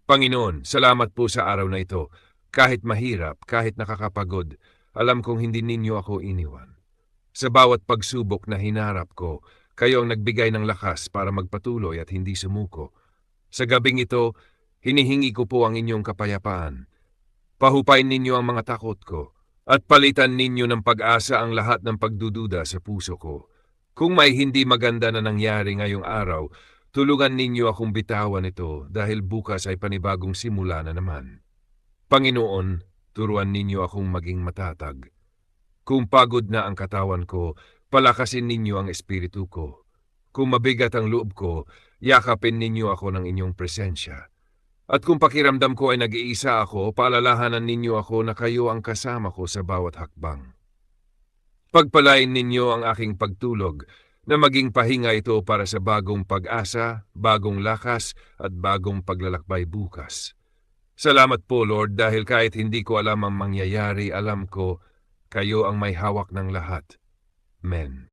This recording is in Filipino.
Panginoon, salamat po sa araw na ito. Kahit mahirap, kahit nakakapagod, alam kong hindi ninyo ako iniwan. Sa bawat pagsubok na hinarap ko, kayo ang nagbigay ng lakas para magpatuloy at hindi sumuko. Sa gabing ito, hinihingi ko po ang inyong kapayapaan. Pahupain ninyo ang mga takot ko at palitan ninyo ng pag-asa ang lahat ng pagdududa sa puso ko. Kung may hindi maganda na nangyari ngayong araw, tulungan ninyo akong bitawan ito dahil bukas ay panibagong simula na naman. Panginoon, turuan ninyo akong maging matatag. Kung pagod na ang katawan ko, palakasin ninyo ang espiritu ko. Kung mabigat ang loob ko, yakapin ninyo ako ng inyong presensya. At kung pakiramdam ko ay nag-iisa ako, paalalahanan ninyo ako na kayo ang kasama ko sa bawat hakbang. Pagpalain ninyo ang aking pagtulog na maging pahinga ito para sa bagong pag-asa, bagong lakas at bagong paglalakbay bukas. Salamat po Lord dahil kahit hindi ko alam ang mangyayari, alam ko kayo ang may hawak ng lahat. Amen.